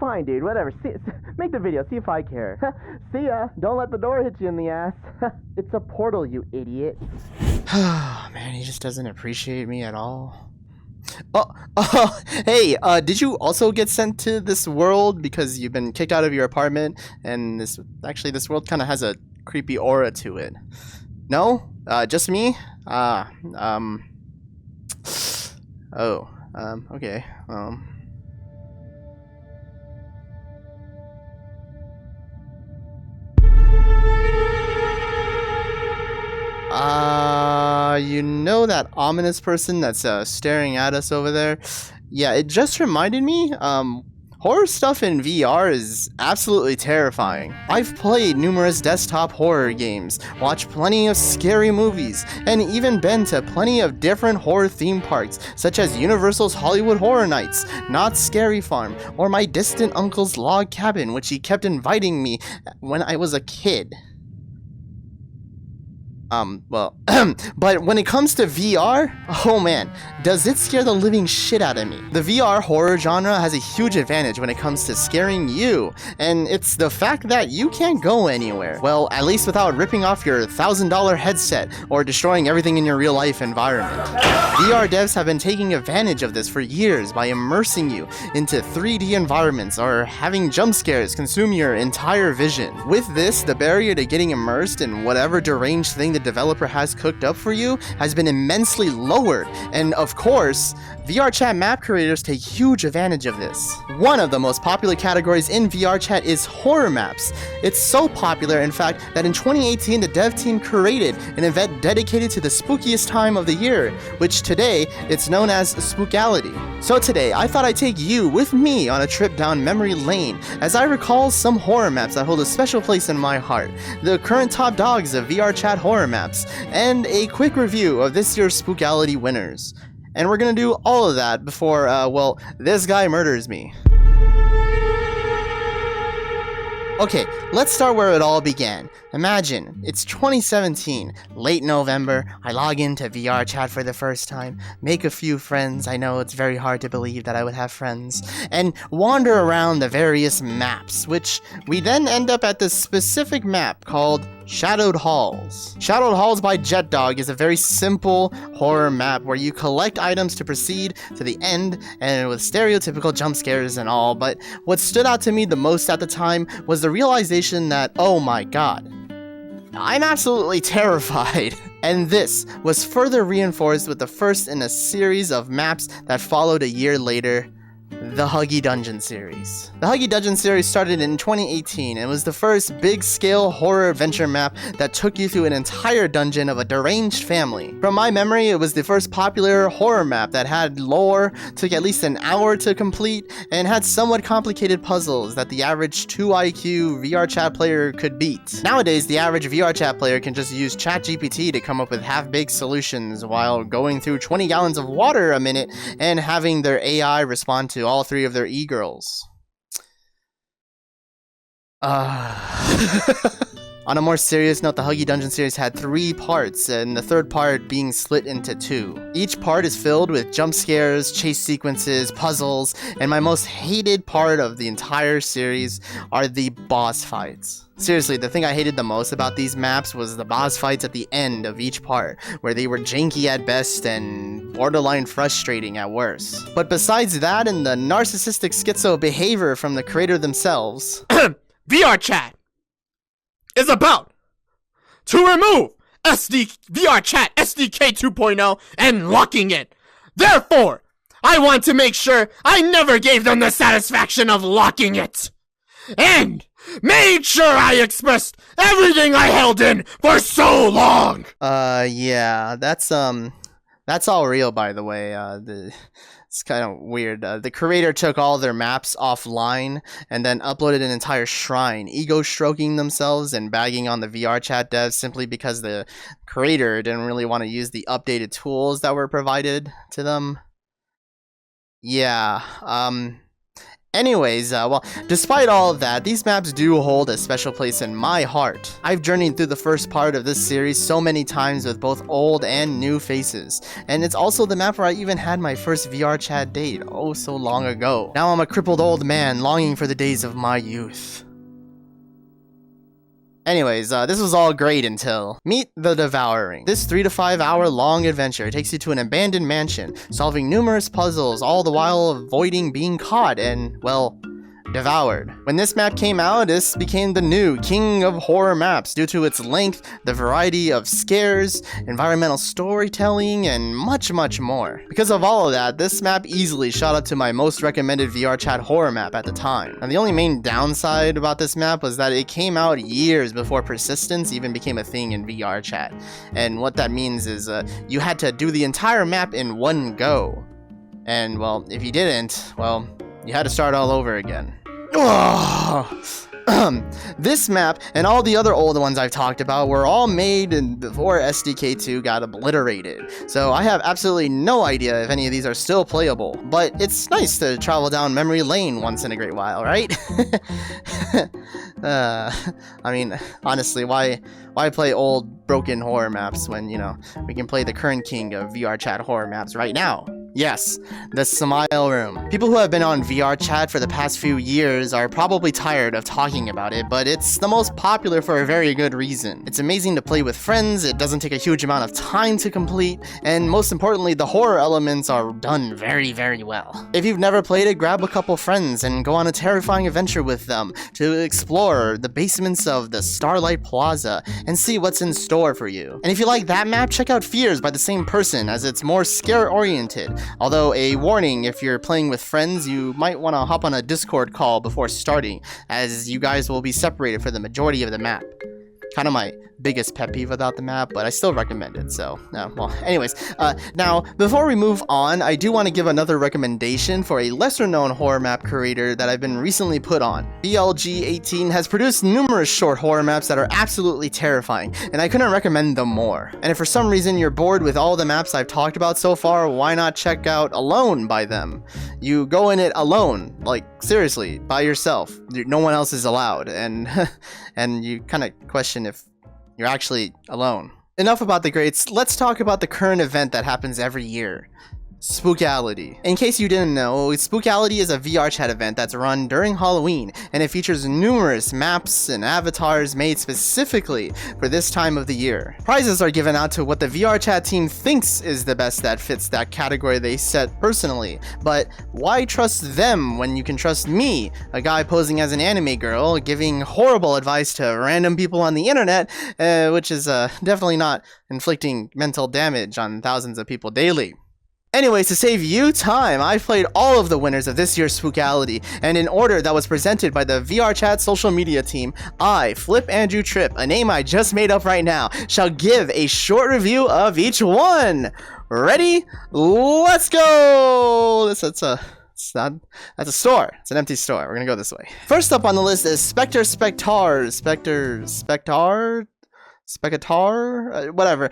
fine, dude. Whatever. Make the video. See if I care. See ya. Don't let the door hit you in the ass. It's a portal, you idiot. Man, he just doesn't appreciate me at all. Hey, did you also get sent to this world because you've been kicked out of your apartment? And this world kind of has a creepy aura to it. No? Just me? Okay. You know that ominous person that's staring at us over there? Yeah, it just reminded me, horror stuff in VR is absolutely terrifying. I've played numerous desktop horror games, watched plenty of scary movies, and even been to plenty of different horror theme parks, such as Universal's Hollywood Horror Nights, Knott's Scary Farm, or my distant uncle's log cabin, which he kept inviting me when I was a kid. But when it comes to VR, oh man, does it scare the living shit out of me. The VR horror genre has a huge advantage when it comes to scaring you, and it's the fact that you can't go anywhere. Well, at least without ripping off your $1,000 headset or destroying everything in your real life environment. VR devs have been taking advantage of this for years by immersing you into 3D environments or having jump scares consume your entire vision. With this, the barrier to getting immersed in whatever deranged thing the developer has cooked up for you has been immensely lowered, and of course, VRChat map creators take huge advantage of this. One of the most popular categories in VRChat is horror maps. It's so popular, in fact, that in 2018 the dev team created an event dedicated to the spookiest time of the year, which today it's known as Spookality. So today, I thought I'd take you with me on a trip down memory lane as I recall some horror maps that hold a special place in my heart, the current top dogs of VRChat horror maps, and a quick review of this year's Spookality winners. And we're gonna do all of that before, well, this guy murders me. Okay, let's start where it all began. Imagine, it's 2017, late November, I log into VRChat for the first time, make a few friends, I know it's very hard to believe that I would have friends, and wander around the various maps, which we then end up at this specific map called Shadowed Halls. Shadowed Halls by JetDog is a very simple horror map where you collect items to proceed to the end, and with stereotypical jump scares and all, but what stood out to me the most at the time was the realization that, oh my god, I'm absolutely terrified. And this was further reinforced with the first in a series of maps that followed a year later, the Huggie Dungeon series. The Huggie Dungeon series started in 2018 and was the first big-scale horror adventure map that took you through an entire dungeon of a deranged family. From my memory, it was the first popular horror map that had lore, took at least an hour to complete, and had somewhat complicated puzzles that the average 2 IQ VRChat player could beat. Nowadays, the average VRChat player can just use ChatGPT to come up with half-baked solutions while going through 20 gallons of water a minute and having their AI respond to all 3 of their e-girls. On a more serious note, the Huggie Dungeon series had 3 parts, and the third part being split into 2. Each part is filled with jump scares, chase sequences, puzzles, and my most hated part of the entire series are the boss fights. Seriously, the thing I hated the most about these maps was the boss fights at the end of each part, where they were janky at best and borderline frustrating at worst. But besides that and the narcissistic schizo behavior from the creator themselves, VRChat is about to remove VRChat SDK 2.0 and locking it. Therefore, I want to make sure I never gave them the satisfaction of locking it. And made sure I expressed everything I held in for so long. Yeah, that's all real, by the way. It's kind of weird. The creator took all their maps offline and then uploaded an entire shrine, ego-stroking themselves and bagging on the VRChat devs simply because the creator didn't really want to use the updated tools that were provided to them. Yeah, Anyways, well, despite all of that, these maps do hold a special place in my heart. I've journeyed through the first part of this series so many times with both old and new faces, and it's also the map where I even had my first VRChat date, oh so long ago. Now I'm a crippled old man longing for the days of my youth. Anyways, this was all great until meet the Devouring. This 3 to 5 hour long adventure takes you to an abandoned mansion, solving numerous puzzles, all the while avoiding being caught and, well, devoured. When this map came out, this became the new king of horror maps due to its length, the variety of scares, environmental storytelling, and much, much more. Because of all of that, this map easily shot up to my most recommended VRChat horror map at the time. And the only main downside about this map was that it came out years before persistence even became a thing in VRChat. And what that means is you had to do the entire map in one go. And, well, if you didn't, well, you had to start all over again. This map and all the other old ones I've talked about were all made before SDK2 got obliterated, so I have absolutely no idea if any of these are still playable, but it's nice to travel down memory lane once in a great while, right? I mean, honestly, why play old broken horror maps when, you know, we can play the current king of VRChat horror maps right now? Yes, the Smile Room. People who have been on VRChat for the past few years are probably tired of talking about it, but it's the most popular for a very good reason. It's amazing to play with friends, it doesn't take a huge amount of time to complete, and most importantly, the horror elements are done very, very well. If you've never played it, grab a couple friends and go on a terrifying adventure with them to explore the basements of the Starlight Plaza and see what's in store for you. And if you like that map, check out F.E.A.R.S by the same person, as it's more scare-oriented. Although, a warning, if you're playing with friends, you might want to hop on a Discord call before starting, as you guys will be separated for the majority of the map. Kind of my biggest pet peeve about the map, but I still recommend it, so, well, anyways, now, before we move on, I do want to give another recommendation for a lesser-known horror map creator that I've been recently put on. BLG18 has produced numerous short horror maps that are absolutely terrifying, and I couldn't recommend them more. And if for some reason you're bored with all the maps I've talked about so far, why not check out Alone by them? You go in it alone, like, seriously, by yourself. No one else is allowed, and, and you kind of question if you're actually alone. Enough about the greats, let's talk about the current event that happens every year. Spookality. In case you didn't know, Spookality is a VRChat event that's run during Halloween, and it features numerous maps and avatars made specifically for this time of the year. Prizes are given out to what the VRChat team thinks is the best that fits that category they set personally, but why trust them when you can trust me, a guy posing as an anime girl, giving horrible advice to random people on the internet, which is definitely not inflicting mental damage on thousands of people daily. Anyways, to save you time, I've played all of the winners of this year's Spookality, and in order that was presented by the VRChat social media team, I, Flip Andrew Trip, a name I just made up right now, shall give a short review of each one. Ready? Let's go! That's a store. It's an empty store. We're gonna go this way. First up on the list is Spectar, whatever.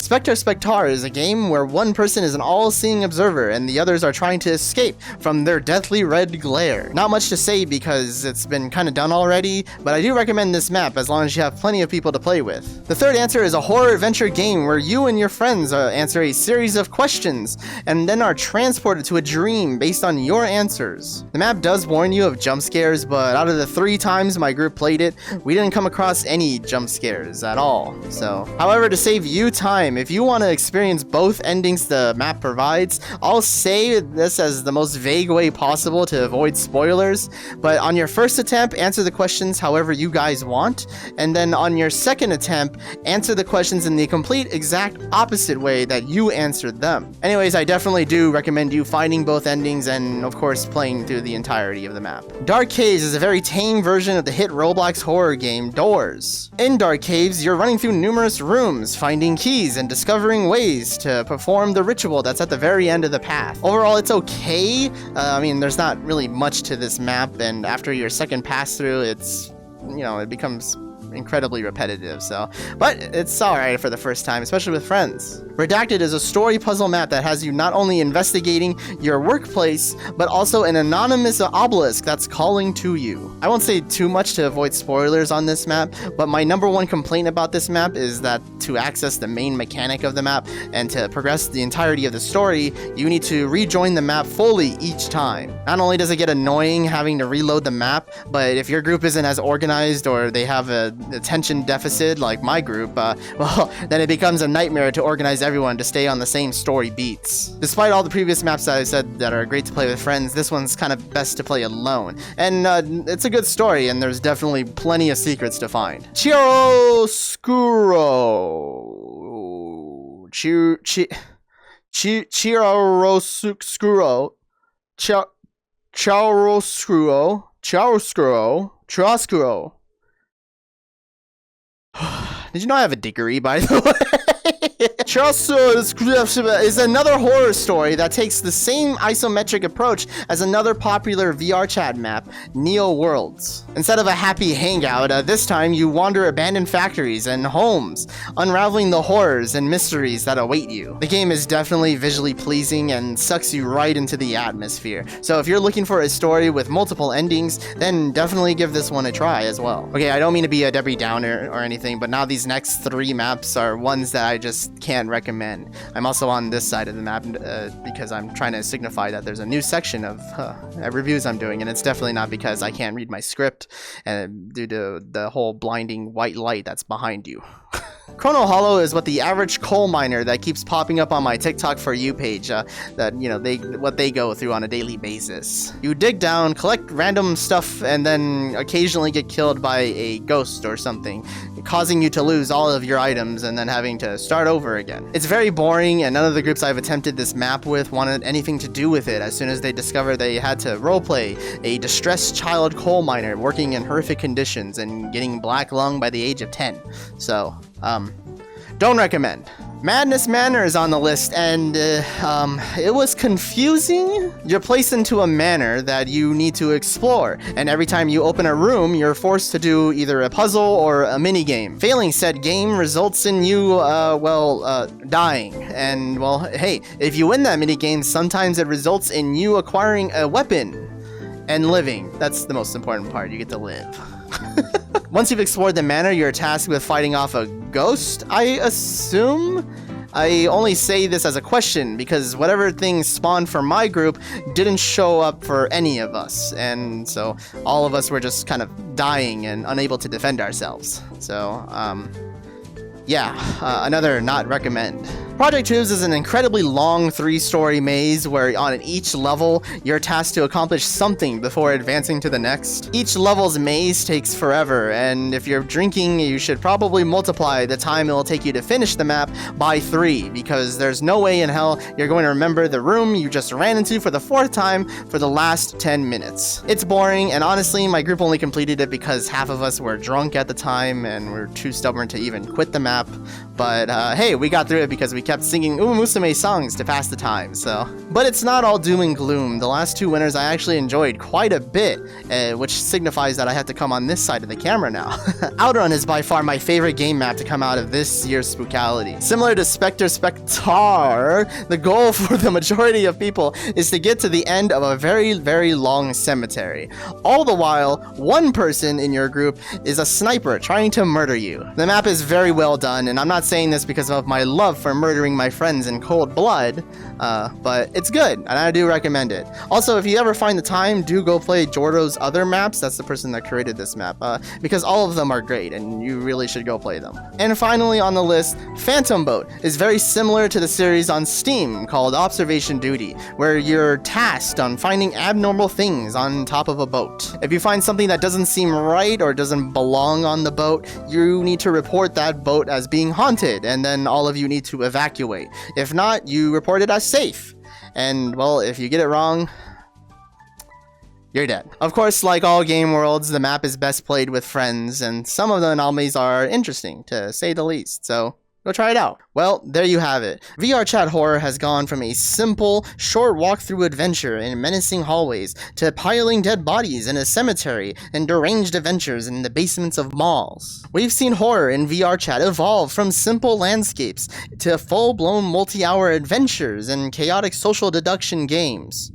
Spectar is a game where one person is an all-seeing observer and the others are trying to escape from their deathly red glare. Not much to say because it's been kind of done already, but I do recommend this map as long as you have plenty of people to play with. The third answer is a horror adventure game where you and your friends answer a series of questions and then are transported to a dream based on your answers. The map does warn you of jump scares, but out of the 3 times my group played it, we didn't come across any jump scares at all. So, however, to save you time, if you want to experience both endings the map provides, I'll say this as the most vague way possible to avoid spoilers, but on your first attempt, answer the questions however you guys want, and then on your second attempt, answer the questions in the complete exact opposite way that you answered them. Anyways, I definitely do recommend you finding both endings and, of course, playing through the entirety of the map. Dark Caves is a very tame version of the hit Roblox horror game Doors. In Dark Caves, you're running through numerous rooms, finding keys and discovering ways to perform the ritual that's at the very end of the path. Overall, it's okay. I mean, there's not really much to this map, and after your second pass through, it's, you know, it becomes incredibly repetitive, so. But it's alright for the first time, especially with friends. Redacted is a story puzzle map that has you not only investigating your workplace, but also an anonymous obelisk that's calling to you. I won't say too much to avoid spoilers on this map, but my number one complaint about this map is that to access the main mechanic of the map and to progress the entirety of the story, you need to rejoin the map fully each time. Not only does it get annoying having to reload the map, but if your group isn't as organized or they have a attention deficit like my group, well, then it becomes a nightmare to organize everyone to stay on the same story beats. Despite all the previous maps that I said that are great to play with friends, this one's kind of best to play alone. And it's a good story, and there's definitely plenty of secrets to find. Chiaroscuro. Chiaroscuro. Did you know I have a degree, by the way? is another horror story that takes the same isometric approach as another popular VRChat map, Neo Worlds. Instead of a happy hangout, this time you wander abandoned factories and homes, unraveling the horrors and mysteries that await you. The game is definitely visually pleasing and sucks you right into the atmosphere, so if you're looking for a story with multiple endings, then definitely give this one a try as well. Okay, I don't mean to be a Debbie Downer or anything, but now these next 3 maps are ones that I just can't recommend. I'm also on this side of the map because I'm trying to signify that there's a new section of reviews I'm doing, and it's definitely not because I can't read my script due to the whole blinding white light that's behind you. Chrono Hollow is what the average coal miner that keeps popping up on my TikTok For You page, that, you know, what they go through on a daily basis. You dig down, collect random stuff, and then occasionally get killed by a ghost or something, causing you to lose all of your items and then having to start over again. It's very boring, and none of the groups I've attempted this map with wanted anything to do with it as soon as they discovered they had to roleplay a distressed child coal miner working in horrific conditions and getting black lung by the age of 10. So, don't recommend. Madness Manor is on the list, and it was confusing. You're placed into a manor that you need to explore, and every time you open a room, you're forced to do either a puzzle or a minigame. Failing said game results in you, dying. And, well, hey, if you win that minigame, sometimes it results in you acquiring a weapon and living. That's the most important part. You get to live. Once you've explored the manor, you're tasked with fighting off a ghost, I assume? I only say this as a question because whatever things spawned for my group didn't show up for any of us, and so all of us were just kind of dying and unable to defend ourselves. So, another not recommend. Project Tubes is an incredibly long 3-story maze where on each level, you're tasked to accomplish something before advancing to the next. Each level's maze takes forever, and if you're drinking, you should probably multiply the time it'll take you to finish the map by 3, because there's no way in hell you're going to remember the room you just ran into for the 4th time for the last 10 minutes. It's boring, and honestly, my group only completed it because half of us were drunk at the time and were too stubborn to even quit the map. But hey, we got through it because we kept singing Umusume songs to pass the time, so. But it's not all doom and gloom. The last 2 winners I actually enjoyed quite a bit, which signifies that I have to come on this side of the camera now. Outrun is by far my favorite game map to come out of this year's Spookality. Similar to Spectre, the goal for the majority of people is to get to the end of a very, very long cemetery. All the while, one person in your group is a sniper trying to murder you. The map is very well done, and I'm not saying this because of my love for murdering my friends in cold blood, but it's good, and I do recommend it. Also, if you ever find the time, do go play Jordo's other maps. That's the person that created this map, because all of them are great, and you really should go play them. And finally on the list, Phantom Boat is very similar to the series on Steam called Observation Duty, where you're tasked on finding abnormal things on top of a boat. If you find something that doesn't seem right or doesn't belong on the boat, you need to report that boat as being haunted, and then all of you need to evacuate. If not, you report it as safe. And, well, if you get it wrong, you're dead. Of course, like all game worlds, the map is best played with friends, and some of the anomalies are interesting, to say the least, so Go try it out. Well, there you have it. VRChat horror has gone from a simple, short walkthrough adventure in menacing hallways to piling dead bodies in a cemetery and deranged adventures in the basements of malls. We've seen horror in VRChat evolve from simple landscapes to full-blown multi-hour adventures and chaotic social deduction games.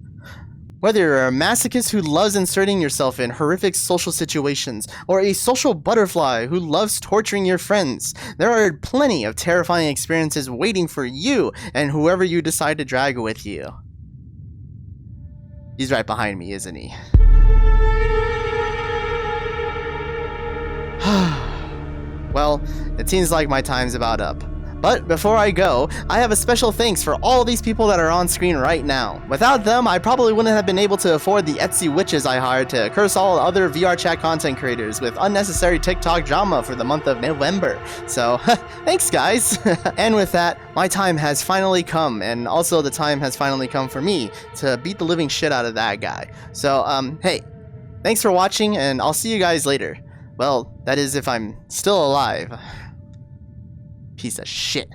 Whether you're a masochist who loves inserting yourself in horrific social situations, or a social butterfly who loves torturing your friends, there are plenty of terrifying experiences waiting for you and whoever you decide to drag with you. He's right behind me, isn't he? Well, it seems like my time's about up. But before I go, I have a special thanks for all these people that are on screen right now. Without them, I probably wouldn't have been able to afford the Etsy witches I hired to curse all other VRChat content creators with unnecessary TikTok drama for the month of November. So, thanks guys! And with that, my time has finally come, and also the time has finally come for me to beat the living shit out of that guy. So, hey, thanks for watching, and I'll see you guys later. Well, that is if I'm still alive. Piece of shit.